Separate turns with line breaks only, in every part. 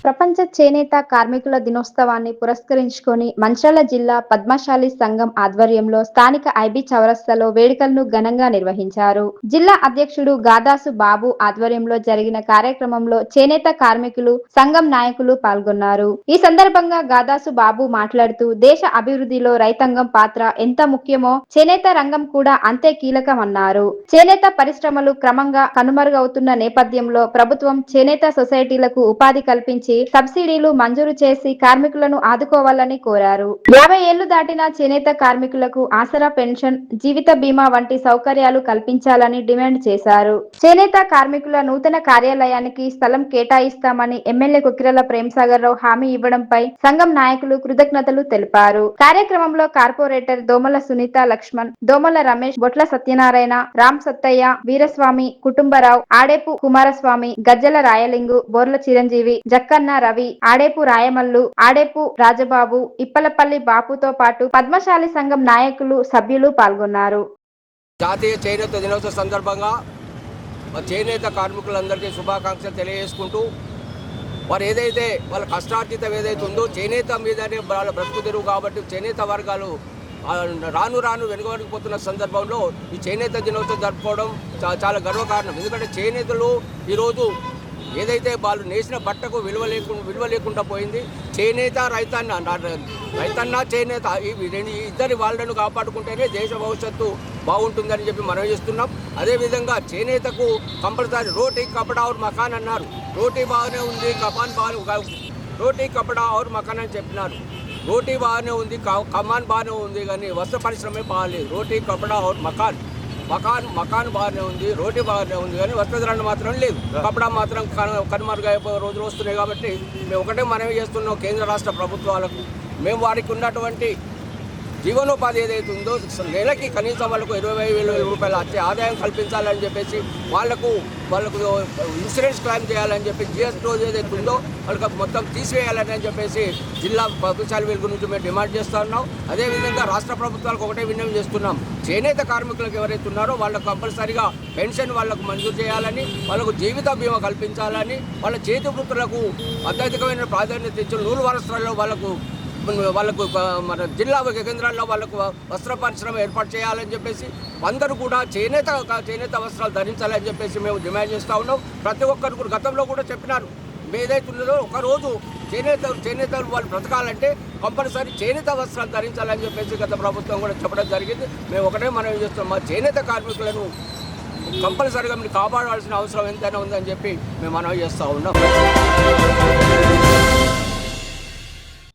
ప్రపంచ చేనేత కార్మికుల దినోత్సవాన్ని పురస్కరించుకొని మంచిర్యాల జిల్లా పద్మశాలి సంఘం ఆధ్వర్యంలో స్థానిక ఐబీ చౌరస్తాలో వేడుకలను ఘనంగా నిర్వహించారు. జిల్లా అధ్యక్షుడు గాదాసు బాబు ఆధ్వర్యంలో జరిగిన కార్యక్రమంలో చేనేత కార్మికులు, సంఘం నాయకులు పాల్గొన్నారు. ఈ సందర్భంగా గాదాసు బాబు మాట్లాడుతూ దేశ అభివృద్ధిలో రైతాంగం పాత్ర ఎంత ముఖ్యమో చేనేత రంగం కూడా అంతే కీలకమన్నారు. చేనేత పరిశ్రమలు క్రమంగా కనుమరుగవుతున్న నేపథ్యంలో ప్రభుత్వం చేనేత సొసైటీలకు ఉపాధి కల్పించి సబ్సిడీలు మంజూరు చేసి కార్మికులను ఆదుకోవాలని కోరారు. 50 ఏళ్లు దాటిన చేనేత కార్మికులకు ఆసరా పెన్షన్, జీవిత బీమా వంటి సౌకర్యాలు కల్పించాలని డిమాండ్ చేశారు. చేనేత కార్మికుల నూతన కార్యాలయానికి స్థలం కేటాయిస్తామని ఎమ్మెల్యే కొక్కిరాల ప్రేమసాగర్ రావు హామీ ఇవ్వడంపై సంఘం నాయకులు కృతజ్ఞతలు తెలిపారు. కార్యక్రమంలో కార్పొరేటర్ దోమల సునీత లక్ష్మణ్, దోమల రమేష్, బొట్ల సత్యనారాయణ, రామ్ సత్తయ్య, వీరస్వామి, కుటుంబరావు, ఆడేపు కుమారస్వామి, గజ్జల రాయలింగు, బోర్ల చిరంజీవి, జక్కన్న రవి, ఆడేపు రాయమల్లు, ఆడేపు రాజబాబు, ఇప్పలపల్లి బాపుతో పాటు పద్మశాలి సంఘం నాయకులు, సభ్యులు పాల్గొన్నారు.
జాతీయ చేనేత దినోత్సవ సందర్భంగా చేనేత కార్మికులందరికీ శుభాకాంక్షలు తెలియజేసుకుంటూ వారు ఏదైతే వాళ్ళ కష్టార్జితం ఏదైతే ఉందో చేనేత మీదనే వాళ్ళ బ్రతుకు తెరువు కాబట్టి చేనేత వర్గాలు రాను రాను వెనుకబడిపోతున్న సందర్భంలో ఈ చేనేత దినోత్సవం జరుపుకోవడం చాలా గర్వకారణం. ఎందుకంటే చేనేతలు ఈరోజు ఏదైతే వాళ్ళు నేసిన బట్టకు విలువ లేకుండా పోయింది. చేనేత రైతన్న చేనేత ఈ ఇద్దరి వాళ్ళను కాపాడుకుంటేనే దేశ భవిష్యత్తు బాగుంటుందని చెప్పి మనం చేస్తున్నాం. అదేవిధంగా చేనేతకు కంపల్సరీ రోటీ కపడా ఔర్ మకాన్ అన్నారు. రోటీ బాగానే ఉంది, రోటీ కపడా ఔర్ మకాన్ అని చెప్పినారు. రోటీ బాగానే ఉంది, కమాన్ బాగానే ఉంది, కానీ వస్త్ర పరిశ్రమే బాగాలేదు. రోటీ కపడా ఔర్ మకాన్ బాగానే ఉంది, రోటీ బాగానే ఉంది, కానీ వస్త్రధరణ మాత్రం లేదు. కపడా మాత్రం కనుమరుగైపోయే రోజులు వస్తున్నాయి. కాబట్టి మేము ఒకటే మనవి చేస్తున్నాం కేంద్ర రాష్ట్ర ప్రభుత్వాలకు, మేము వారికి ఉన్నటువంటి జీవనోపాధి ఏదైతే ఉందో నెలకి కనీసం వాళ్ళకు 25,000 రూపాయల ఆదాయం కల్పించాలని చెప్పేసి వాళ్ళకు ఇన్సూరెన్స్ క్లెయిమ్ చేయాలని చెప్పి జిఎస్ డోజ్ ఏదైతే ఉందో వాళ్ళకి మొత్తం తీసివేయాలని చెప్పేసి జిల్లా పద్మశాలి వెలుగు నుంచి మేము డిమాండ్ చేస్తూ ఉన్నాం. అదేవిధంగా రాష్ట్ర ప్రభుత్వాలకు ఒకటే విన్నపం చేస్తున్నాం, చేనేత కార్మికులకు ఎవరైతే ఉన్నారో వాళ్ళకు కంపల్సరీగా పెన్షన్ వాళ్ళకు మంజూరు చేయాలని, వాళ్ళకు జీవిత బీమా కల్పించాలని, వాళ్ళ చేతి వృత్తులకు అత్యధికమైన ప్రాధాన్యత ఇచ్చిన నూలు వస్త్రాల్లో వాళ్ళకు మన జిల్లా కేంద్రాల్లో వాళ్ళకు వస్త్ర పరిశ్రమ ఏర్పాటు చేయాలని చెప్పేసి అందరూ కూడా చేనేత వస్త్రాలు ధరించాలని చెప్పేసి మేము డిమాండ్ చేస్తూ ఉన్నాం. ప్రతి ఒక్కరు కూడా గతంలో కూడా చెప్పినారు, ఏదైతే ఉన్నదో ఒకరోజు చేనేతలు వాళ్ళు బ్రతకాలంటే కంపల్సరీ చేనేత వస్త్రాలు ధరించాలని చెప్పేసి గత ప్రభుత్వం కూడా చెప్పడం జరిగింది. మేము ఒకటే మనం చేస్తాం, మా చేనేత కార్మికులను కంపల్సరీగా మీరు కాపాడాల్సిన అవసరం ఎంతైనా ఉందని చెప్పి మేము మనవి చేస్తూ ఉన్నాం.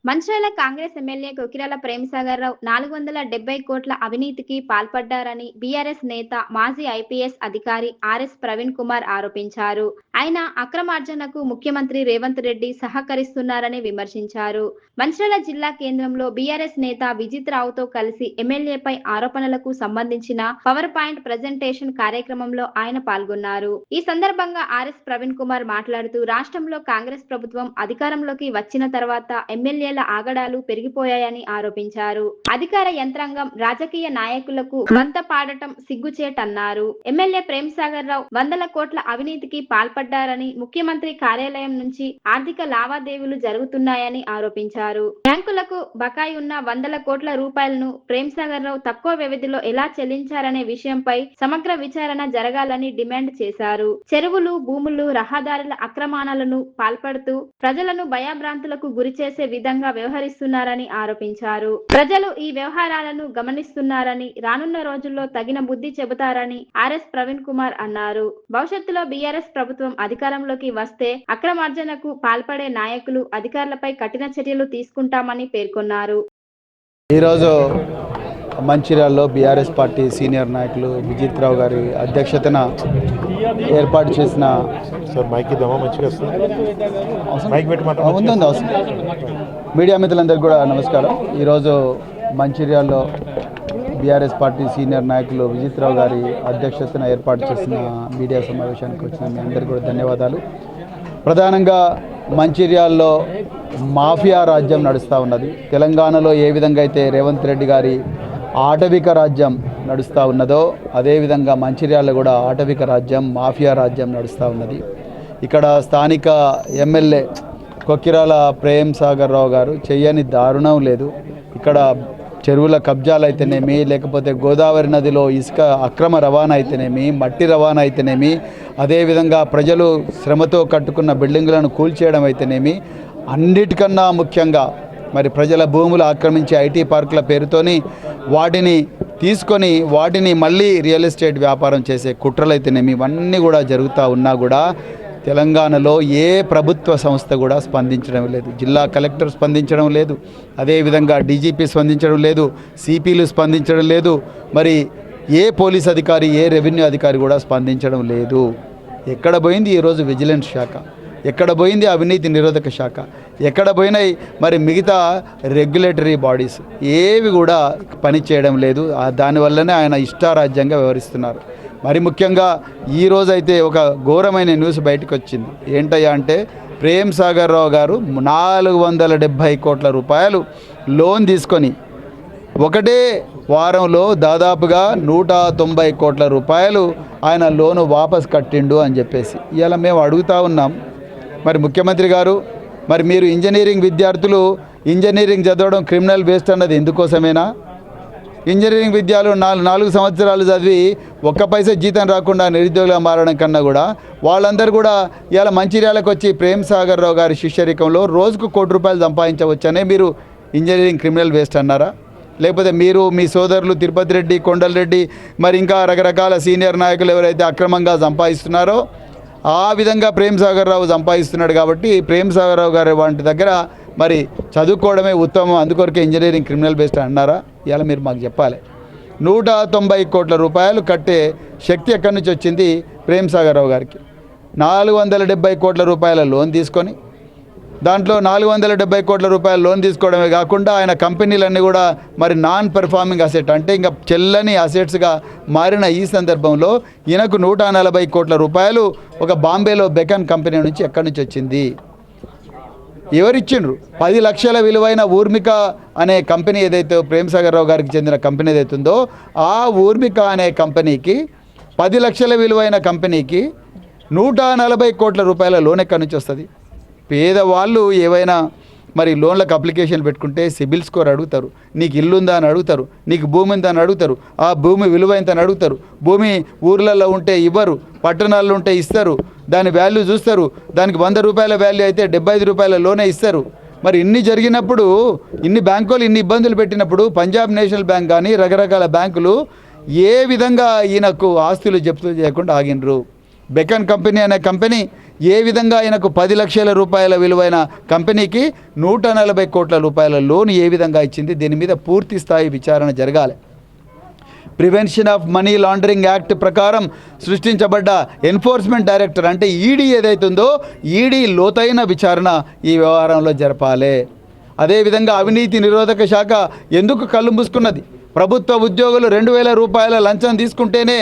మంచిర్యాల కాంగ్రెస్ ఎమ్మెల్యే కొక్కిరాల ప్రేమసాగర్ రావు 470 కోట్ల అవినీతికి పాల్పడ్డారని బీఆర్ఎస్ నేత, మాజీ ఐపీఎస్ అధికారి ఆర్ఎస్ ప్రవీణ్ కుమార్ ఆరోపించారు. ఆయన అక్రమార్జనకు ముఖ్యమంత్రి రేవంత్ రెడ్డి సహకరిస్తున్నారని విమర్శించారు. మంచిర్యాల జిల్లా కేంద్రంలో బీఆర్ఎస్ నేత విజిత్ రావుతో కలిసి ఎమ్మెల్యేపై ఆరోపణలకు సంబంధించిన పవర్ పాయింట్ ప్రజెంటేషన్ కార్యక్రమంలో ఆయన పాల్గొన్నారు. ఈ సందర్భంగా ఆర్ఎస్ ప్రవీణ్ కుమార్ మాట్లాడుతూ రాష్ట్రంలో కాంగ్రెస్ ప్రభుత్వం అధికారంలోకి వచ్చిన తర్వాత ఎమ్మెల్యే ఆగడాలు పెరిగిపోయాయని ఆరోపించారు. అధికార యంత్రాంగం, రాజకీయ నాయకులకు వంత పాడటం సిగ్గుచేటన్నారు. ఎమ్మెల్యే ప్రేమసాగర్ రావు 100 కోట్ల అవినీతికి పాల్పడ్డారని, ముఖ్యమంత్రి కార్యాలయం నుంచి ఆర్థిక లావాదేవీలు జరుగుతున్నాయని ఆరోపించారు. బ్యాంకులకు బకాయి ఉన్న 100 కోట్ల రూపాయలను ప్రేమసాగర్ రావు తక్కువ వ్యవధిలో ఎలా చెల్లించారనే విషయంపై సమగ్ర విచారణ జరగాలని డిమాండ్ చేశారు. చెరువులు, భూములు, రహదారుల అక్రమాణాలను పాల్పడుతూ ప్రజలను భయభ్రాంతులకు గురిచేసే విధంగా వ్యవహరిస్తున్నారని ఆరోపించారు. ప్రజలు ఈ వ్యవహారాలను గమనిస్తున్నారని, రానున్న రోజుల్లో తగిన బుద్ధి చెబుతారని ఆర్ఎస్ ప్రవీణ్ కుమార్ అన్నారు. భవిష్యత్తులో బీఆర్ఎస్ ప్రభుత్వం అధికారంలోకి వస్తే అక్రమార్జనకు పాల్పడే నాయకులు, అధికారులపై కఠిన చర్యలు తీసుకుంటామని పేర్కొన్నారు.
ఈరోజు మంచిర్యాలలో బీఆర్ఎస్ పార్టీ సీనియర్ నాయకులు విజిత్ రావు గారి అధ్యక్షతన ఏర్పాటు చేసిన మీడియా మిత్రులందరికీ కూడా నమస్కారం. ఈరోజు మంచిర్యాలలో బీఆర్ఎస్ పార్టీ సీనియర్ నాయకులు విజిత్ రావు గారి అధ్యక్షతన ఏర్పాటు చేసిన మీడియా సమావేశానికి వచ్చిన మీ అందరికీ కూడా ధన్యవాదాలు. ప్రధానంగా మంచిర్యాలలో మాఫియా రాజ్యం నడుస్తూ ఉన్నది. తెలంగాణలో ఏ విధంగా అయితే రేవంత్ రెడ్డి గారి ఆటవిక రాజ్యం నడుస్తూ ఉన్నదో అదేవిధంగా మంచిర్యాలలో కూడా ఆటవిక రాజ్యం, మాఫియా రాజ్యం నడుస్తూ ఉన్నది. ఇక్కడ స్థానిక ఎమ్మెల్యే కొక్కిరాల ప్రేమ్ సాగర్ రావు గారు చెయ్యని దారుణం లేదు. ఇక్కడ చెరువుల కబ్జాలు అయితేనేమి, లేకపోతే గోదావరి నదిలో ఇసుక అక్రమ రవాణా అయితేనేమి, మట్టి రవాణా అయితేనేమి, అదేవిధంగా ప్రజలు శ్రమతో కట్టుకున్న బిల్డింగులను కూల్చేయడం అయితేనేమి, అన్నిటికన్నా ముఖ్యంగా మరి ప్రజల భూములు ఆక్రమించి ఐటీ పార్కుల పేరుతోని వాటిని తీసుకొని వాటిని మళ్ళీ రియల్ ఎస్టేట్ వ్యాపారం చేసే కుట్రలైతేనేమి, ఇవన్నీ కూడా జరుగుతూ ఉన్నా కూడా తెలంగాణలో ఏ ప్రభుత్వ సంస్థ కూడా స్పందించడం లేదు. జిల్లా కలెక్టర్ స్పందించడం లేదు, అదేవిధంగా డీజీపీ స్పందించడం లేదు, సిపిలు స్పందించడం లేదు, మరి ఏ పోలీస్ అధికారి ఏ రెవెన్యూ అధికారి కూడా స్పందించడం లేదు. ఎక్కడ పోయింది ఈరోజు విజిలెన్స్ శాఖ, ఎక్కడ పోయింది అవినీతి నిరోధక శాఖ, ఎక్కడ పోయినాయి మరి మిగతా రెగ్యులేటరీ బాడీస్, ఏవి కూడా పని చేయడం లేదు. దానివల్లనే ఆయన ఇష్టారాజ్యంగా వ్యవహరిస్తున్నారు. మరి ముఖ్యంగా ఈరోజైతే ఒక ఘోరమైన న్యూస్ బయటకు వచ్చింది. ఏంటయ్యా అంటే ప్రేమ్ సాగర్ రావు గారు 470 కోట్ల రూపాయలు లోన్ తీసుకొని ఒకటే వారంలో దాదాపుగా 190 కోట్ల రూపాయలు ఆయన లోను వాపస్ కట్టిండు అని చెప్పేసి ఇవాళ మేము అడుగుతూ ఉన్నాం. మరి ముఖ్యమంత్రి గారు, మరి మీరు ఇంజనీరింగ్ విద్యార్థులు ఇంజనీరింగ్ చదవడం క్రిమినల్ వేస్ట్ అన్నది ఎందుకోసమేనా? ఇంజనీరింగ్ విద్యాలు 4 సంవత్సరాలు చదివి ఒక్క పైసా జీతం రాకుండా నిరుద్యోగులుగా మారడం కన్నా కూడా వాళ్ళందరూ కూడా ఇవాళ మంచిర్యాలకు వచ్చి ప్రేమ్ సాగర్ రావు గారి శిష్యరికంలో రోజుకు ₹1 కోటి సంపాదించవచ్చనే మీరు ఇంజనీరింగ్ క్రిమినల్ వేస్ట్ అన్నారా? లేకపోతే మీరు మీ సోదరులు తిరుపతి రెడ్డి, కొండల్ రెడ్డి, మరి ఇంకా రకరకాల సీనియర్ నాయకులు ఎవరైతే అక్రమంగా సంపాదిస్తున్నారో ఆ విధంగా ప్రేమ్ సాగర్ రావు సంపాదిస్తున్నాడు కాబట్టి ప్రేమ్ సాగర్ రావు గారి వాటి దగ్గర మరి చదువుకోవడమే ఉత్తమం, అందుకొరకే ఇంజనీరింగ్ క్రిమినల్ బేస్డ్ అన్నారా? ఇవాళ మీరు మాకు చెప్పాలి. 190 కోట్ల రూపాయలు కట్టే శక్తి ఎక్కడి నుంచి వచ్చింది ప్రేమ్ సాగర్ రావు గారికి? 470 కోట్ల రూపాయల లోన్ తీసుకొని దాంట్లో 470 కోట్ల రూపాయల లోన్ తీసుకోవడమే కాకుండా ఆయన కంపెనీలన్నీ కూడా మరి నాన్ పెర్ఫార్మింగ్ అసెట్ అంటే ఇంకా చెల్లని అసెట్స్గా మారిన ఈ సందర్భంలో ఈయనకు 140 కోట్ల రూపాయలు ఒక బాంబేలో బెకన్ కంపెనీ నుంచి ఎక్కడి నుంచి వచ్చింది? ఎవరిచ్చిండ్రు? 10 లక్షల విలువైన ఊర్మిక అనే కంపెనీ ఏదైతే ప్రేమ్ సాగర్ రావు గారికి చెందిన కంపెనీ ఏదైతే ఉందో ఆ ఊర్మిక అనే కంపెనీకి 10 లక్షల విలువైన కంపెనీకి 140 కోట్ల రూపాయల లోన్ ఎక్కడి నుంచి వస్తుంది? పేదవాళ్ళు ఏవైనా మరి లోన్లకు అప్లికేషన్ పెట్టుకుంటే సిబిల్ స్కోర్ అడుగుతారు, నీకు ఇల్లు ఉందా అని అడుగుతారు, నీకు భూమి ఉందా అని అడుగుతారు, ఆ భూమి విలువ ఎంత అని అడుగుతారు. భూమి ఊర్లలో ఉంటే ఇవ్వరు, పట్టణాల్లో ఉంటే ఇస్తారు, దాని వాల్యూ చూస్తారు. దానికి ₹100 వాల్యూ అయితే ₹75 లోనే ఇస్తారు. మరి ఇన్ని జరిగినప్పుడు, ఇన్ని బ్యాంకులు ఇన్ని ఇబ్బందులు పెట్టినప్పుడు పంజాబ్ నేషనల్ బ్యాంక్ కానీ రకరకాల బ్యాంకులు ఏ విధంగా ఈయనకు ఆస్తులు జప్తు చేయకుండా ఆగినరు? బెకన్ కంపెనీ అనే కంపెనీ ఏ విధంగా ఆయనకు 10 లక్షల రూపాయల విలువైన కంపెనీకి 140 కోట్ల రూపాయల లోన్ ఏ విధంగా ఇచ్చింది? దీని మీద పూర్తి స్థాయి విచారణ జరగాలి. Prevention of money laundering act ప్రకారం సృష్టించబడ్డ ఎన్ఫోర్స్మెంట్ డైరెక్టర్ అంటే ఈడీ ఏదైతే ఉందో ఈడీ లోతైన విచారణ ఈ వ్యవహారంలో జరపాలి. అదేవిధంగా అవినీతి నిరోధక శాఖ ఎందుకు కళ్ళు మూసుకున్నది? ప్రభుత్వ ఉద్యోగులు 2,000 రూపాయల లంచం తీసుకుంటేనే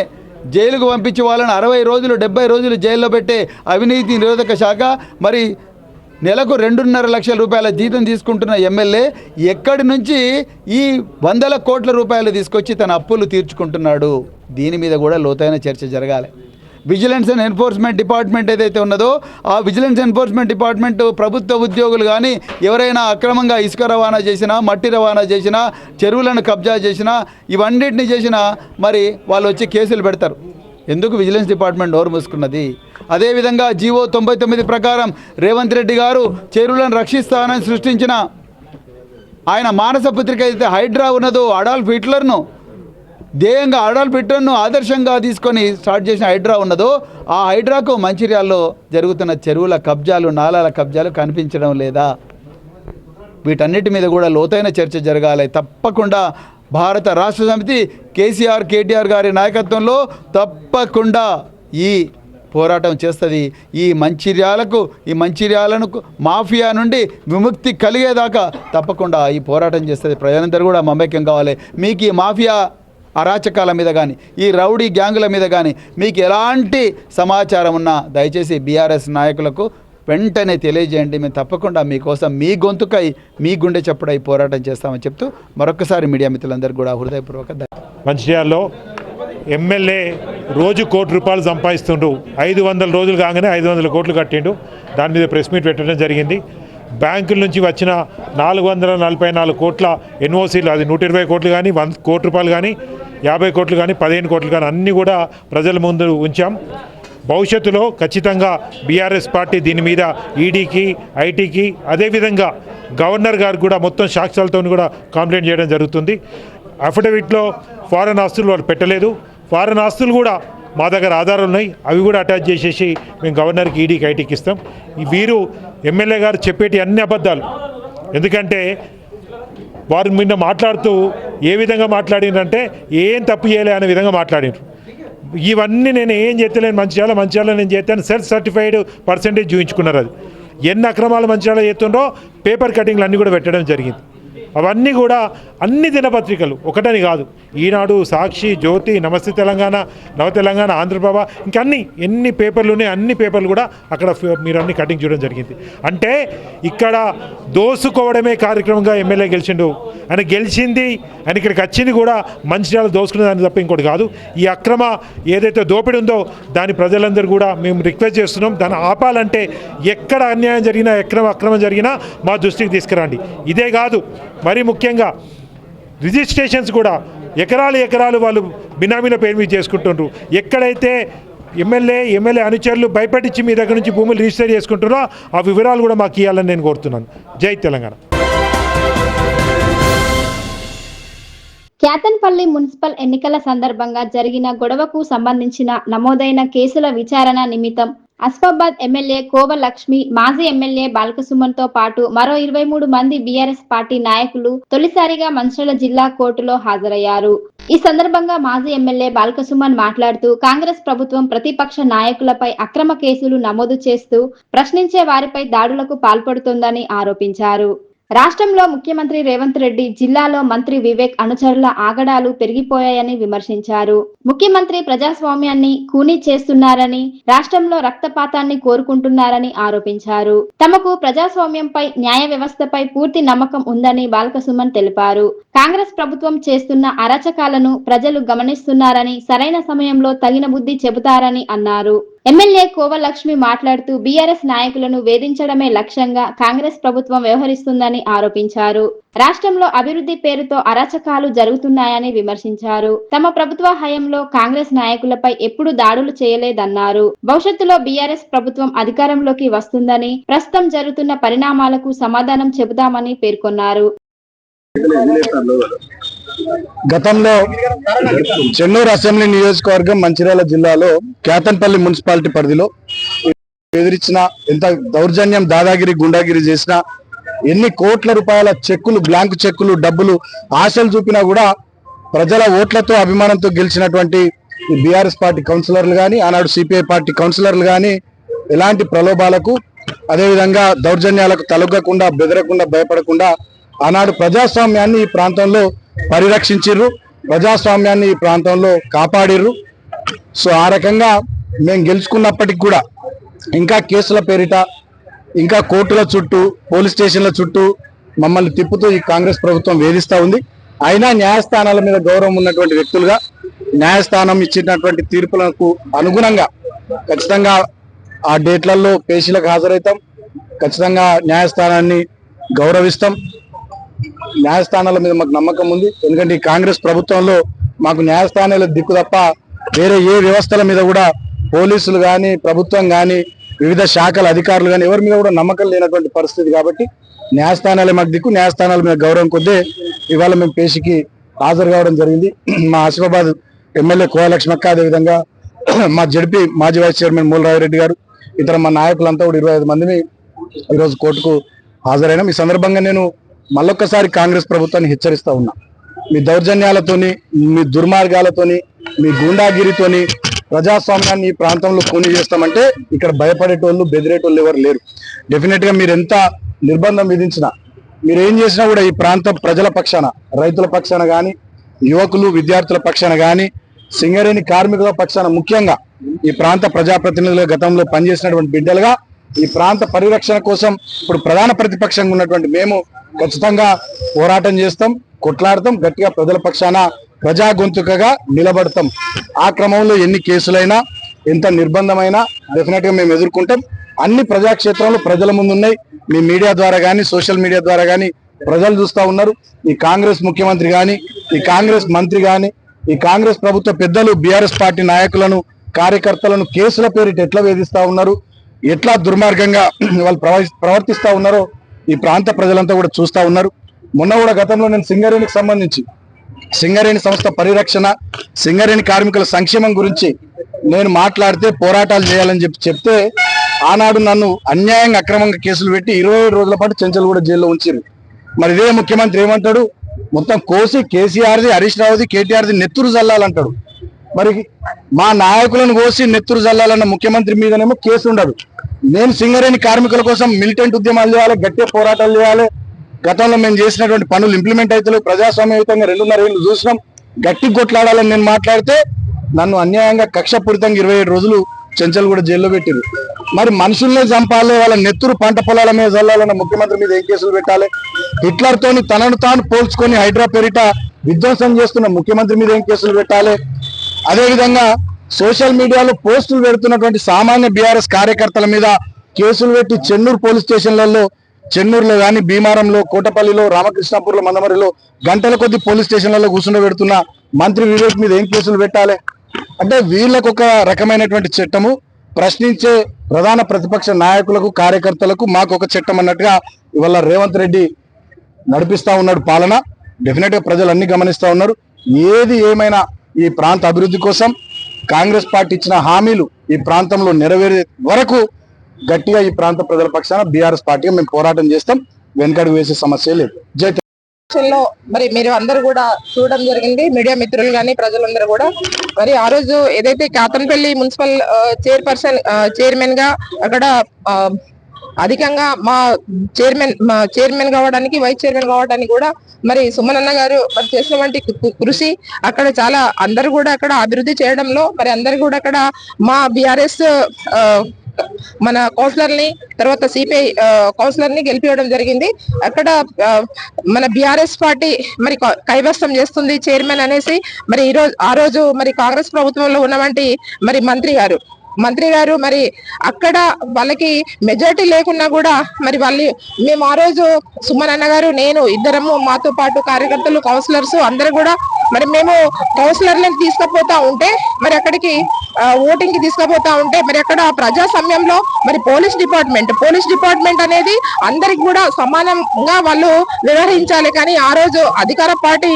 జైలుకు పంపించి వాళ్ళని 60 రోజులు 70 రోజులు జైల్లో పెట్టే అవినీతి నిరోధక శాఖ మరి నెలకు 2.5 లక్షల రూపాయల జీతం తీసుకుంటున్న ఎమ్మెల్యే ఎక్కడి నుంచి ఈ 100 కోట్ల రూపాయలు తీసుకొచ్చి తన అప్పులు తీర్చుకుంటున్నాడు? దీని మీద కూడా లోతైన చర్చ జరగాలి. విజిలెన్స్ అండ్ ఎన్ఫోర్స్మెంట్ డిపార్ట్మెంట్ ఏదైతే ఉన్నదో ఆ విజిలెన్స్ ఎన్ఫోర్స్మెంట్ డిపార్ట్మెంట్ ప్రభుత్వ ఉద్యోగులు కానీ ఎవరైనా అక్రమంగా ఇసుక రవాణా చేసినా, మట్టి రవాణా చేసినా, చెరువులను కబ్జా చేసినా, ఇవన్నిటిని చేసినా మరి వాళ్ళు వచ్చి కేసులు పెడతారు. ఎందుకు విజిలెన్స్ డిపార్ట్మెంట్ నోరు మూసుకున్నది? అదేవిధంగా జీవో 99 ప్రకారం రేవంత్ రెడ్డి గారు చెరువులను రక్షిస్తానని సృష్టించిన ఆయన మానస పుత్రిక అయితే హైడ్రా ఉన్నదో అడాల్ఫ్ హిట్లర్ను ధ్యేయంగా అడాల్ఫ్ హిట్లర్ను ఆదర్శంగా తీసుకొని స్టార్ట్ చేసిన హైడ్రా ఉన్నదో ఆ హైడ్రాకు మంచిర్యాలలో జరుగుతున్న చెరువుల కబ్జాలు, నాలాల కబ్జాలు కనిపించడం లేదా? వీటన్నిటి మీద కూడా లోతైన చర్చ జరగాలి. తప్పకుండా భారత రాష్ట్ర సమితి కేసీఆర్ కేటీఆర్ గారి నాయకత్వంలో తప్పకుండా ఈ పోరాటం చేస్తుంది. ఈ మంచిర్యాలను మాఫియా నుండి విముక్తి కలిగేదాకా తప్పకుండా ఈ పోరాటం చేస్తుంది. ప్రజలందరూ కూడా మమేక్యం కావాలి. మీకు ఈ మాఫియా అరాచకాల మీద కానీ ఈ రౌడీ గ్యాంగుల మీద కానీ మీకు ఎలాంటి సమాచారం ఉన్నా దయచేసి బీఆర్ఎస్ నాయకులకు వెంటనే తెలియజేయండి. మేము తప్పకుండా మీకోసం మీ గొంతుకై మీ గుండె చప్పుడై పోరాటం చేస్తామని చెప్తూ మరొకసారి మీడియా మిత్రులందరూ కూడా హృదయపూర్వక
మంచిర్యాలలో ఎమ్మెల్యే రోజు ₹1 కోటి సంపాదిస్తుండ్రు. 500 రోజులు కాగానే 500 కోట్లు కట్టిండు. దాని మీద ప్రెస్ మీట్ పెట్టడం జరిగింది. బ్యాంకుల నుంచి వచ్చిన 444 కోట్ల ఎన్ఓసీలు, అది 120 కోట్లు కానీ, 100 కోట్ల రూపాయలు కానీ, 50 కోట్లు కానీ, 15 కోట్లు కానీ అన్నీ కూడా ప్రజల ముందు ఉంచాం. భవిష్యత్తులో ఖచ్చితంగా బీఆర్ఎస్ పార్టీ దీని మీద ఈడీకి, ఐటీకి, అదేవిధంగా గవర్నర్ గారు కూడా మొత్తం సాక్ష్యాలతో కూడా కంప్లైంట్ చేయడం జరుగుతుంది. అఫిడవిట్లో ఫారెన్ ఆస్తులు వాళ్ళు పెట్టలేదు. ఫారెన్ ఆస్తులు కూడా మా దగ్గర ఆధారాలు ఉన్నాయి, అవి కూడా అటాచ్ చేసేసి మేము గవర్నర్కి, ఈడీకి, ఐటీకి ఇస్తాం. వీరు ఎమ్మెల్యే గారు చెప్పేటి అన్ని అబద్ధాలు. ఎందుకంటే వారు నిన్న మాట్లాడుతూ ఏ విధంగా మాట్లాడినంటే ఏం తప్పు చేయలే అనే విధంగా మాట్లాడినారు. ఇవన్నీ నేను ఏం చేస్తలేను, మంచిర్యాల నేను చేస్తాను సెల్ఫ్ సర్టిఫైడ్ పర్సెంటేజ్ చూపించుకున్నారు. అది ఎన్ని అక్రమాలు మంచిర్యాల చేస్తుండో పేపర్ కటింగ్లు అన్నీ కూడా పెట్టడం జరిగింది. అవన్నీ కూడా అన్ని దినపత్రికలు ఒకటని కాదు, ఈనాడు, సాక్షి, జ్యోతి, నమస్తే తెలంగాణ, నవ తెలంగాణ, ఆంధ్రప్రభ, ఇంకా ఎన్ని పేపర్లు ఉన్నాయి అన్ని పేపర్లు కూడా అక్కడ మీరు అన్ని కటింగ్ చేయడం జరిగింది. అంటే ఇక్కడ దోసుకోవడమే కార్యక్రమంగా ఎమ్మెల్యే గెలిచిండు. ఆయన గెలిచింది, ఆయన ఇక్కడికి వచ్చింది కూడా మంచిర్యాల దోసుకునేదాన్ని తప్ప ఇంకోటి కాదు. ఈ అక్రమ ఏదైతే దోపిడి ఉందో దాని ప్రజలందరూ కూడా మేము రిక్వెస్ట్ చేస్తున్నాం. దాన్ని ఆపాలంటే ఎక్కడ అన్యాయం జరిగినా, అక్రమం జరిగినా మా దృష్టికి తీసుకురండి. ఇదే కాదు, మరీ ముఖ్యంగా రిజిస్ట్రేషన్స్ కూడా ఎకరాలు వాళ్ళు బినామీల పేరు మీద చేసుకుంటున్నారు. ఎక్కడైతే ఎమ్మెల్యే అనుచరులు భయపడించి మీ దగ్గర నుంచి భూములు రిజిస్టర్ చేసుకుంటున్నారో ఆ వివరాలు కూడా మాకు ఇవ్వాలని నేను కోరుతున్నాను. జై తెలంగాణ.
కేతన్పల్లి మున్సిపల్ ఎన్నికల సందర్భంగా జరిగిన గొడవకు సంబంధించిన నమోదైన కేసుల విచారణ నిమిత్తం అస్ఫాబాద్ ఎమ్మెల్యే కోవ లక్ష్మి, మాజీ ఎమ్మెల్యే బాలకసుమన్ తో పాటు మరో 23 మంది బీఆర్ఎస్ పార్టీ నాయకులు తొలిసారిగా మంచిర్యాల జిల్లా కోర్టులో హాజరయ్యారు. ఈ సందర్భంగా మాజీ ఎమ్మెల్యే బాలకసుమన్ మాట్లాడుతూ కాంగ్రెస్ ప్రభుత్వం ప్రతిపక్ష నాయకులపై అక్రమ కేసులు నమోదు చేస్తూ ప్రశ్నించే వారిపై దాడులకు పాల్పడుతోందని ఆరోపించారు. రాష్ట్రంలో ముఖ్యమంత్రి రేవంత్ రెడ్డి, జిల్లాలో మంత్రి వివేక్ అనుచరుల ఆగడాలు పెరిగిపోయాయని విమర్శించారు. ముఖ్యమంత్రి ప్రజాస్వామ్యాన్ని ఖూనీ చేస్తున్నారని, రాష్ట్రంలో రక్తపాతాన్ని కోరుకుంటున్నారని ఆరోపించారు. తమకు ప్రజాస్వామ్యంపై, న్యాయ వ్యవస్థపై పూర్తి నమ్మకం ఉందని బాలకసుమన్ తెలిపారు. కాంగ్రెస్ ప్రభుత్వం చేస్తున్న అరాచకాలను ప్రజలు గమనిస్తున్నారని, సరైన సమయంలో తగిన బుద్ధి చెబుతారని అన్నారు. ఎమ్మెల్యే కోవలక్ష్మి మాట్లాడుతూ బీఆర్ఎస్ నాయకులను వేధించడమే లక్ష్యంగా కాంగ్రెస్ ప్రభుత్వం వ్యవహరిస్తుందని ఆరోపించారు. రాష్ట్రంలో అభివృద్ధి పేరుతో అరాచకాలు జరుగుతున్నాయని విమర్శించారు. తమ ప్రభుత్వ హయాంలో కాంగ్రెస్ నాయకులపై ఎప్పుడు దాడులు చేయలేదన్నారు. భవిష్యత్తులో బీఆర్ఎస్ ప్రభుత్వం అధికారంలోకి వస్తుందని, ప్రస్తుతం జరుగుతున్న పరిణామాలకు సమాధానం చెబుతామని పేర్కొన్నారు.
గతంలో చెన్నూరు అసెంబ్లీ నియోజకవర్గం మంచిర్యాల జిల్లాలో కేతన్పల్లి మున్సిపాలిటీ పరిధిలో ఎదిరించిన, ఎంత దౌర్జన్యం, దాదాగిరి, గుండాగిరి చేసినా, ఎన్ని కోట్ల రూపాయల చెక్కులు, బ్లాంక్ చెక్కులు, డబ్బులు ఆశలు చూపినా కూడా ప్రజల ఓట్లతో అభిమానంతో గెలిచినటువంటి బీఆర్ఎస్ పార్టీ కౌన్సిలర్లు కానీ, ఆనాడు సిపిఐ పార్టీ కౌన్సిలర్లు కానీ ఎలాంటి ప్రలోభాలకు, అదేవిధంగా దౌర్జన్యాలకు తలొగ్గకుండా, బెదరకుండా, భయపడకుండా ఆనాడు ప్రజాస్వామ్యాన్ని ఈ ప్రాంతంలో పరిరక్షించిర్రు, ప్రజాస్వామ్యాన్ని ఈ ప్రాంతంలో కాపాడిర్రు. సో ఆ రకంగా మేము గెలుచుకున్నప్పటికి కూడా ఇంకా కేసుల పేరిట, ఇంకా కోర్టుల చుట్టూ, పోలీస్ స్టేషన్ల చుట్టూ మమ్మల్ని తిప్పుతూ ఈ కాంగ్రెస్ ప్రభుత్వం వేధిస్తూ ఉంది. అయినా న్యాయస్థానాల మీద గౌరవం ఉన్నటువంటి వ్యక్తులుగా, న్యాయస్థానం ఇచ్చినటువంటి తీర్పులకు అనుగుణంగా ఖచ్చితంగా ఆ డేట్లలో పేషీలకు హాజరవుతాం. ఖచ్చితంగా న్యాయస్థానాన్ని గౌరవిస్తాం. న్యాయస్థానాల మీద మాకు నమ్మకం ఉంది. ఎందుకంటే ఈ కాంగ్రెస్ ప్రభుత్వంలో మాకు న్యాయస్థానాల దిక్కు తప్ప వేరే ఏ వ్యవస్థల మీద కూడా, పోలీసులు కానీ, ప్రభుత్వం కానీ, వివిధ శాఖల అధికారులు కానీ ఎవరి మీద కూడా నమ్మకం లేనటువంటి పరిస్థితి. కాబట్టి న్యాయస్థానాలే మాకు దిక్కు. న్యాయస్థానాల మీద గౌరవం కొద్దీ ఇవాళ మేము పేషికి హాజరు కావడం జరిగింది. మా ఆసిఫాబాద్ ఎమ్మెల్యే కోవలక్ష్మక్క, అదేవిధంగా మా జడ్పీ మాజీ వైస్ చైర్మన్ మూలరావిరెడ్డి గారు, ఇతర మా నాయకులంతా కూడా 25 మందిని ఈరోజు కోర్టుకు హాజరైనాం. ఈ సందర్భంగా నేను మళ్ళొక్కసారి కాంగ్రెస్ ప్రభుత్వాన్ని హెచ్చరిస్తా ఉన్నా. మీ దౌర్జన్యాలతోని, మీ దుర్మార్గాలతోని, మీ గూండాగిరితోని ప్రజాస్వామ్యాన్ని ఈ ప్రాంతంలో కూని చేస్తామంటే ఇక్కడ భయపడేటోళ్ళు, బెదిరేటోళ్ళు ఎవరు లేరు. డెఫినెట్ గా మీరు ఎంత నిర్బంధం విధించినా, మీరు ఏం చేసినా కూడా ఈ ప్రాంతం ప్రజల పక్షాన, రైతుల పక్షాన కానీ, యువకులు, విద్యార్థుల పక్షాన కానీ, సింగరేణి కార్మికుల పక్షాన, ముఖ్యంగా ఈ ప్రాంత ప్రజాప్రతినిధులుగా గతంలో పనిచేసినటువంటి బిడ్డలుగా ఈ ప్రాంత పరిరక్షణ కోసం ఇప్పుడు ప్రధాన ప్రతిపక్షంగా ఉన్నటువంటి మేము ఖచ్చితంగా పోరాటం చేస్తాం, కొట్లాడతాం, గట్టిగా ప్రజల పక్షాన ప్రజా గొంతుకగా నిలబడతాం. ఆ క్రమంలో ఎన్ని కేసులైనా, ఎంత నిర్బంధమైనా డెఫినెట్ గా మేము ఎదుర్కొంటాం.
అన్ని ప్రజాక్షేత్రంలో ప్రజల ముందు ఉన్నాయి. మీ మీడియా ద్వారా కానీ సోషల్ మీడియా ద్వారా కానీ ప్రజలు చూస్తూ ఉన్నారు. ఈ కాంగ్రెస్ ముఖ్యమంత్రి కానీ, ఈ కాంగ్రెస్ మంత్రి కానీ, ఈ కాంగ్రెస్ ప్రభుత్వ పెద్దలు బీఆర్ఎస్ పార్టీ నాయకులను, కార్యకర్తలను కేసుల పేరిట ఎట్లా వేధిస్తా ఉన్నారు, ఎట్లా దుర్మార్గంగా వాళ్ళు ప్రవర్తిస్తా ఉన్నారో ఈ ప్రాంత ప్రజలంతా కూడా చూస్తా ఉన్నారు. మొన్న కూడా గతంలో నేను సింగరేణికి సంబంధించి సింగరేణి సంస్థ పరిరక్షణ, సింగరేణి కార్మికుల సంక్షేమం గురించి నేను మాట్లాడితే పోరాటాలు చేయాలని చెప్తే ఆనాడు నన్ను అన్యాయంగా అక్రమంగా కేసులు పెట్టి 27 రోజుల పాటు చెంచల్ కూడా జైల్లో ఉంచారు. మరి ఇదే ముఖ్యమంత్రి ఏమంటాడు, మొత్తం కోసి కేసీఆర్ది, హరీష్ రావుది, కేటీఆర్ది నెత్తురు జల్లాలంటాడు. మరి మా నాయకులను కోసి నెత్తురు జల్లాలన్న ముఖ్యమంత్రి మీదనేమో కేసు ఉండదు. నేను సింగరేణి కార్మికుల కోసం మిలిటెంట్ ఉద్యమాలు చేయాలి, గట్టిగా పోరాటాలు చేయాలి. గతంలో మేము చేసినటువంటి పనులు ఇంప్లిమెంట్ అవుతలేవు, ప్రజాస్వామ్యయుతంగా 2.5 ఏళ్ళు చూసినాం, గట్టి కొట్లాడాలని నేను మాట్లాడితే నన్ను అన్యాయంగా కక్షపూరితంగా 27 రోజులు చెంచల్ కూడా జైల్లో పెట్టారు. మరి మనుషుల్నే చంపాలి, వాళ్ళ నెత్తురు పంట పొలాల మీద చల్లాలన్న ముఖ్యమంత్రి మీద ఏం కేసులు పెట్టాలి? హిట్లర్ తోని తనను తాను పోల్చుకొని హైడ్రా పేరిట విధ్వంసం చేస్తున్న ముఖ్యమంత్రి మీద ఏం కేసులు పెట్టాలి? అదేవిధంగా సోషల్ మీడియాలో పోస్టులు పెడుతున్నటువంటి సామాన్య బీఆర్ఎస్ కార్యకర్తల మీద కేసులు పెట్టి చెన్నూరు పోలీస్ స్టేషన్లలో, చెన్నూరులో కానీ, భీమారంలో, కోటపల్లిలో, రామకృష్ణాపూర్లో, మందమరిలో గంటల కొద్ది పోలీస్ స్టేషన్లలో కూర్చుండబెడుతున్న మంత్రి వివేక్ మీద ఏం కేసులు పెట్టాలి? అంటే వీళ్ళకు ఒక రకమైనటువంటి చట్టము, ప్రశ్నించే ప్రధాన ప్రతిపక్ష నాయకులకు, కార్యకర్తలకు మాకు ఒక చట్టం అన్నట్టుగా ఇవాళ రేవంత్ రెడ్డి నడిపిస్తా ఉన్నాడు పాలన. డెఫినెట్ గా ప్రజలు అన్ని గమనిస్తా ఉన్నారు. ఏది ఏమైనా ఈ ప్రాంత అభివృద్ధి కోసం కాంగ్రెస్ పార్టీ ఇచ్చిన హామీలు ఈ ప్రాంతంలో నెరవేరే వరకు గట్టిగా ఈ ప్రాంత ప్రజల పక్షాన బీఆర్ఎస్ పార్టీగా మేము పోరాటం చేస్తాం. వెనకడుగు వేసే సమస్య లేదు. జై
లో మరి మీరు అందరూ కూడా చూడడం జరిగింది, మీడియా మిత్రులు కానీ ప్రజలందరూ కూడా. మరి ఆ రోజు ఏదైతే కాతన్పల్లి మున్సిపల్ చైర్మన్ గా అక్కడ అధికంగా మా చైర్మన్ కావడానికి, వైస్ చైర్మన్ కావడానికి కూడా మరి సుమనన్న గారు మరి చేసినటువంటి కృషి అక్కడ చాలా అందరూ కూడా అక్కడ అభివృద్ధి చేయడంలో మరి అందరు కూడా అక్కడ మా బీఆర్ఎస్ మన కౌన్సిలర్ ని, తర్వాత సిపిఐ కౌన్సిలర్ ని గెలిపివ్వడం జరిగింది. అక్కడ మన బీఆర్ఎస్ పార్టీ మరి కైవసం చేస్తుంది చైర్మన్ అనేసి మరి ఆ రోజు మరి కాంగ్రెస్ ప్రభుత్వంలో ఉన్నటువంటి మరి మంత్రి గారు మరి అక్కడ వాళ్ళకి మెజారిటీ లేకున్నా కూడా మరి మేము ఆ రోజు సుమన్ అన్న గారు, నేను ఇద్దరము, మాతో పాటు కార్యకర్తలు, కౌన్సిలర్స్ అందరూ కూడా మరి మేము కౌన్సిలర్లను తీసుకుపోతా ఉంటే మరి అక్కడికి ఓటింగ్ కి తీసుకుపోతా ఉంటే మరి అక్కడ ప్రజా సమయంలో మరి పోలీస్ డిపార్ట్మెంట్ అనేది అందరికి కూడా సమానంగా వాళ్ళు వ్యవహరించాలి. కానీ ఆ రోజు అధికార పార్టీ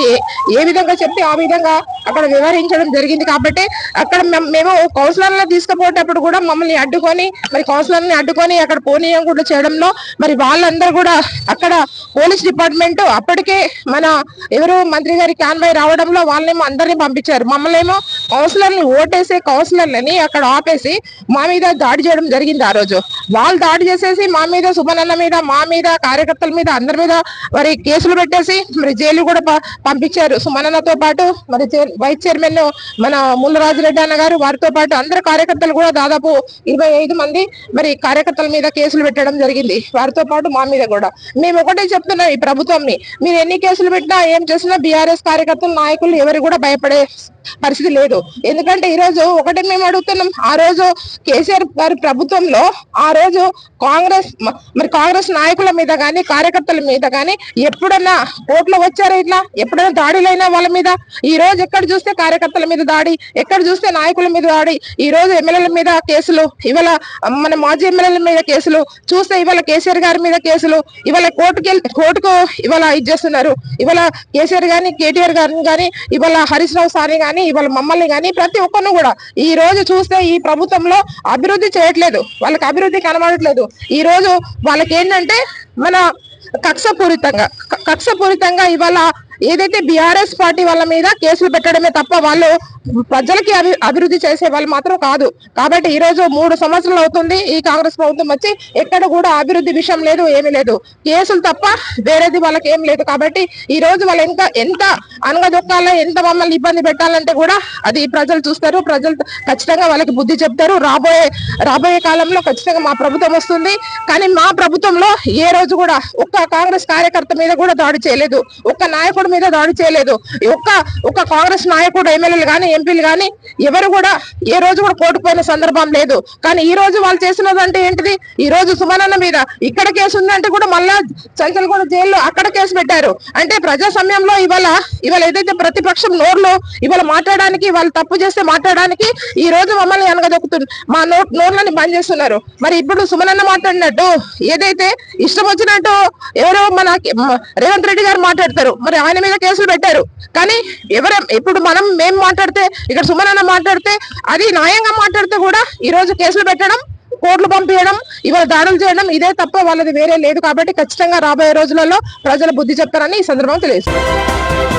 ఏ విధంగా చెప్తే ఆ విధంగా అక్కడ వ్యవహరించడం జరిగింది. కాబట్టి అక్కడ మేము కౌన్సిలర్లను తీసుకుపోయేటప్పుడు కూడా మమ్మల్ని అడ్డుకొని మరి కౌన్సిలర్ని అడ్డుకొని అక్కడ పోనీయం కూడా చేయడంలో మరి వాళ్ళందరూ కూడా అక్కడ పోలీస్ డిపార్ట్మెంట్ అప్పటికే మన ఎవరు మంత్రి గారి కాన్వాయ్ రావడంలో వాళ్ళేమో అందరినీ పంపించారు. మమ్మల్ని ఏమో కౌన్సిలర్ని ఓటేసే కౌన్సిలర్లని అక్కడ ఆపేసి మా మీద దాడి చేయడం జరిగింది. ఆ రోజు వాళ్ళు దాడి చేసేసి మా మీద, సుమనన్న మీద, మా మీద, కార్యకర్తల మీద, అందరి మీద మరి కేసులు పెట్టేసి మరి జైలు కూడా పంపించారు. సుమనన్నతో పాటు మరి వైస్ చైర్మన్ మన ముల్లరాజురెడ్డి అన్న గారు, వారితో పాటు అందరు కార్యకర్తలు కూడా దాదాపు 25 మంది మరి కార్యకర్తల మీద కేసులు పెట్టడం జరిగింది. వారితో పాటు మా మీద కూడా. మేము ఒకటే చెప్తున్నాం ఈ ప్రభుత్వంని, మీరు ఎన్ని కేసులు పెట్టినా ఏం చేసినా బీఆర్ఎస్ కార్యకర్తలు, నాయకులు ఎవరు కూడా భయపడే పరిస్థితి లేదు. ఎందుకంటే ఈ రోజు ఒకటే మేము అడుగుతున్నాం, ఆ రోజు కేసీఆర్ గారి ప్రభుత్వంలో ఆ రోజు కాంగ్రెస్ నాయకుల మీద గానీ, కార్యకర్తల మీద గానీ ఎప్పుడన్నా కోర్టులో వచ్చారా? ఇట్లా ఎప్పుడైనా దాడులైనా వాళ్ళ మీద? ఈ రోజు ఎక్కడ చూస్తే కార్యకర్తల మీద దాడి, ఎక్కడ చూస్తే నాయకుల మీద దాడి. ఈ రోజు ఎమ్మెల్యేల మీద కేసులు, ఇవాళ మన మాజీ ఎమ్మెల్యేల మీద కేసులు చూస్తే, ఇవాళ కేసీఆర్ గారి మీద కేసులు, ఇవాళ కోర్టుకు ఇవాళ ఇచ్చేస్తున్నారు. ఇవాళ కేసీఆర్ గాని, కేటీఆర్ గారిని గాని, ఇవాళ హరీష్ రావు సార్ని గాని, ఇవాళ మమ్మల్ని గాని, ప్రతి ఒక్కరిని కూడా ఈ రోజు చూస్తే ఈ ప్రభుత్వంలో అభివృద్ధి చేయట్లేదు, వాళ్ళకి అభివృద్ధి కనబడట్లేదు. ఈ రోజు వాళ్ళకి ఏంటంటే మన కక్షపూరితంగా ఇవాళ ఏదైతే బీఆర్ఎస్ పార్టీ వాళ్ళ మీద కేసులు పెట్టడమే తప్ప వాళ్ళు ప్రజలకి అభివృద్ధి చేసే వాళ్ళు మాత్రం కాదు. కాబట్టి ఈ రోజు 3 సంవత్సరాలు అవుతుంది ఈ కాంగ్రెస్ ప్రభుత్వం వచ్చి, ఎక్కడ కూడా అభివృద్ధి విషయం లేదు, ఏమీ లేదు, కేసులు తప్ప వేరేది వాళ్ళకి ఏం లేదు. కాబట్టి ఈ రోజు వాళ్ళు ఇంకా ఎంత అనగదొక్కాలో, ఎంత మమ్మల్ని ఇబ్బంది పెట్టాలంటే కూడా అది ప్రజలు చూస్తారు. ప్రజలు ఖచ్చితంగా వాళ్ళకి బుద్ధి చెప్తారు. రాబోయే కాలంలో ఖచ్చితంగా మా ప్రభుత్వం వస్తుంది. కానీ మా ప్రభుత్వంలో ఏ రోజు కూడా ఒక్క కాంగ్రెస్ కార్యకర్త మీద కూడా దాడి చేయలేదు, ఒక్క నాయకుడు నాయకుడి మీద దాడి చేయలేదు. ఒక్క కాంగ్రెస్ నాయకుడు, ఎమ్మెల్యేలు కానీ, ఎంపీలు కానీ ఎవరు కూడా ఏ రోజు కూడా కోర్టుకు పోయిన సందర్భం లేదు. కానీ ఈ రోజు వాళ్ళు చేసినదంటే ఏంటిది? ఈ రోజు సుమనన్న మీద ఇక్కడ కేసు ఉందంటే కూడా మళ్ళా చంచల్గూడ జైల్లో అక్కడ కేసు పెట్టారు. అంటే ప్రజాస్వామ్యంలో ఇవాళ ఏదైతే ప్రతిపక్షం నోర్లో ఇవాళ మాట్లాడడానికి, వాళ్ళు తప్పు చేస్తే మాట్లాడడానికి ఈ రోజు మమ్మల్ని అనగదొక్కుతున్నారు, మా నోర్లని బంద్ చేస్తున్నారు. మరి ఇప్పుడు సుమనన్న మాట్లాడినట్టు ఏదైతే ఇష్టం వచ్చినట్టు ఎవరో మన రేవంత్ రెడ్డి గారు మాట్లాడతారు, మరి ఆయన మీద కేసులు పెట్టారు. కానీ ఇప్పుడు మేము మాట్లాడితే, ఇక్కడ సుమనన్న మాట్లాడితే అది న్యాయంగా మాట్లాడితే కూడా ఈ రోజు కేసులు పెట్టడం, కోర్టులు పంపించడం, ఇవాళ దాడులు చేయడం ఇదే తప్ప వాళ్ళది వేరే లేదు. కాబట్టి ఖచ్చితంగా రాబోయే రోజులలో ప్రజలు బుద్ధి చెప్తారని ఈ సందర్భంగా తెలియజేస్తారు.